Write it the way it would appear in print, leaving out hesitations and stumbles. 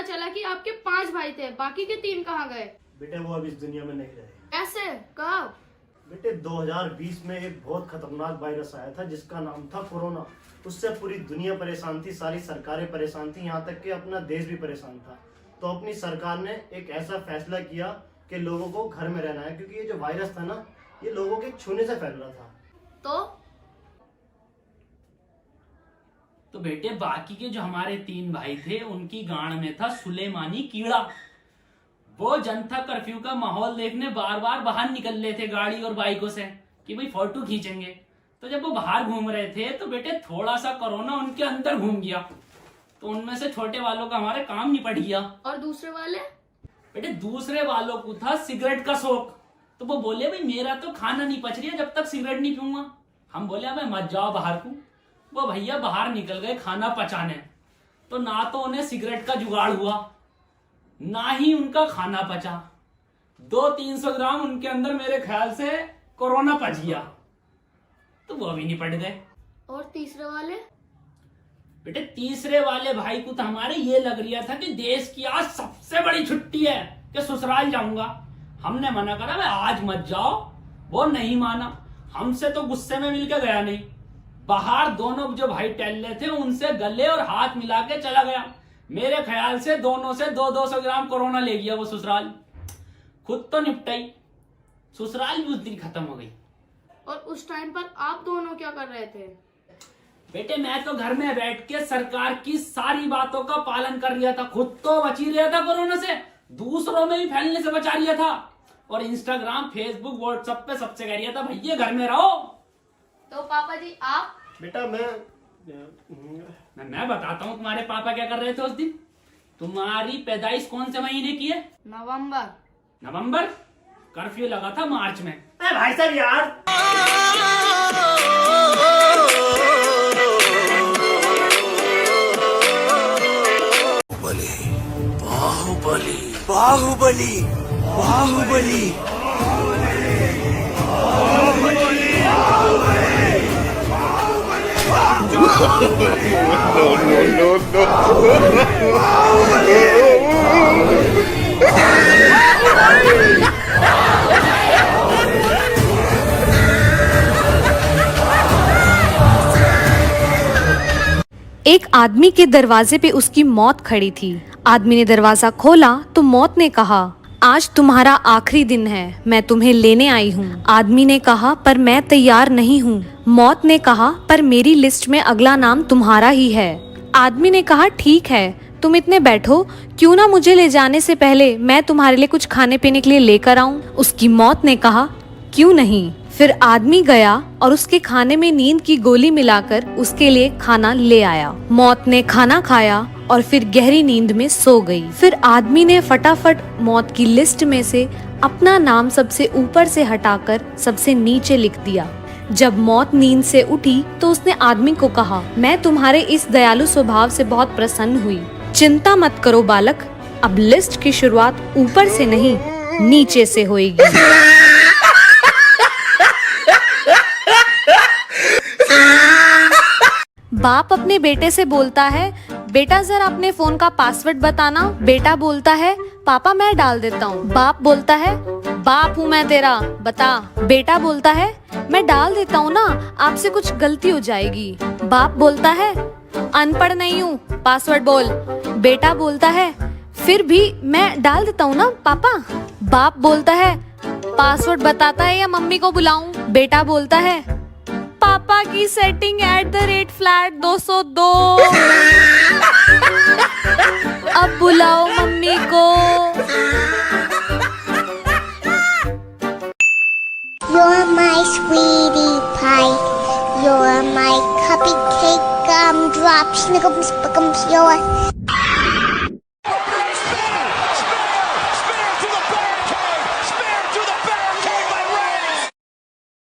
चला कि आपके 5 भाई थे, बाकी के 3 कहाँ गए? बेटे वो अब इस दुनिया में नहीं रहे। कैसे? कब? बेटे 2020 में एक बहुत खतरनाक वायरस आया था जिसका नाम था कोरोना। उससे पूरी दुनिया परेशान थी, सारी सरकारें परेशान थी, यहाँ तक कि अपना देश भी परेशान था। तो अपनी सरकार ने एक ऐसा फैसला किया कि लोगों को घर में रहना है, क्योंकि ये जो वायरस था ना, ये लोगों के छूने से फैल रहा था। तो बेटे बाकी के जो हमारे 3 भाई थे उनकी गांड में था सुलेमानी कीड़ा। वो जनता कर्फ्यू का माहौल देखने बार बार बाहर निकल रहे थे गाड़ी और बाइकों से कि भाई फोटो खींचेंगे। तो जब वो बाहर घूम रहे थे तो बेटे थोड़ा सा कोरोना उनके अंदर घूम गया, तो उनमें से छोटे वालों का हमारे काम निपट गया। और दूसरे वाले? बेटे दूसरे वालों को था सिगरेट का शौक, तो वो बोले भाई मेरा तो खाना नहीं पच रही है जब तक सिगरेट नहीं पीऊंगा। हम बोले भाई मत जाओ बाहर को। वो भैया बाहर निकल गए खाना पचाने, तो ना तो उन्हें सिगरेट का जुगाड़ हुआ ना ही उनका खाना पचा। 200-300 ग्राम उनके अंदर मेरे ख्याल से कोरोना पच गया, तो वो भी निपट गए। और तीसरे वाले? बेटे तीसरे वाले भाई को तो हमारे ये लग रहा था कि देश की आज सबसे बड़ी छुट्टी है कि ससुराल जाऊंगा। हमने मना करा भाई आज मत जाओ, वो नहीं माना। हमसे तो गुस्से में मिलकर गया नहीं, बाहर दोनों जो भाई टहल रहे थे उनसे गले और हाथ मिला के चला गया। मेरे ख्याल से दोनों से 200-200 ग्राम कोरोना ले गया वो ससुराल। खुद तो निपटाई, ससुराल भी उस दिन खत्म हो गई। और उस टाइम पर आप दोनों क्या कर रहे थे? बेटे मैं तो घर में बैठ के सरकार की सारी बातों का पालन कर रहा था। खुद तो बच ही रहा था कोरोना से, दूसरों में भी फैलने से बचा रहा था। और इंस्टाग्राम, फेसबुक, व्हाट्सएप पे सबसे कह रहा था भैया घर में रहो। तो पापा जी आप? बेटा मैं बताता हूँ तुम्हारे पापा क्या कर रहे थे उस दिन। तुम्हारी पैदाइश कौन से महीने की है? नवंबर। कर्फ्यू लगा था मार्च में। भाई साहब यार, बाहुबली बाहुबली बाहुबली एक आदमी के दरवाजे पे उसकी मौत खड़ी थी। आदमी ने दरवाजा खोला तो मौत ने कहा, आज तुम्हारा आखिरी दिन है, मैं तुम्हें लेने आई हूँ। आदमी ने कहा, पर मैं तैयार नहीं हूँ। मौत ने कहा, पर मेरी लिस्ट में अगला नाम तुम्हारा ही है। आदमी ने कहा, ठीक है, तुम इतने बैठो, क्यों ना मुझे ले जाने से पहले मैं तुम्हारे लिए कुछ खाने पीने के लिए लेकर आऊं। उसकी मौत ने कहा, क्यों नहीं। फिर आदमी गया और उसके खाने में नींद की गोली मिलाकर उसके लिए खाना ले आया। मौत ने खाना खाया और फिर गहरी नींद में सो गई। फिर आदमी ने फटाफट मौत की लिस्ट में से अपना नाम सबसे ऊपर से हटाकर सबसे नीचे लिख दिया। जब मौत नींद से उठी तो उसने आदमी को कहा, मैं तुम्हारे इस दयालु स्वभाव से बहुत प्रसन्न हुई। चिंता मत करो बालक, अब लिस्ट की शुरुआत ऊपर से नहीं नीचे से होगी। बाप अपने बेटे से बोलता है, बेटा जरा अपने फोन का पासवर्ड बताना। बेटा बोलता है, पापा मैं डाल देता हूँ। बाप बोलता है, बाप हूँ मैं तेरा, बता। बेटा बोलता है, मैं डाल देता हूँ ना, आपसे कुछ गलती हो जाएगी। बाप बोलता है, अनपढ़ नहीं हूँ, पासवर्ड बोल। बेटा बोलता है, फिर भी मैं डाल देता हूँ ना पापा। बाप बोलता है, पासवर्ड बताता है या मम्मी को बुलाऊं? बेटा बोलता है, पापा की सेटिंग @flat 202। अब बुलाओ मम्मी को। You're my sweetie pie. You're my cupcake gumdrop. Snickums, spickums, you're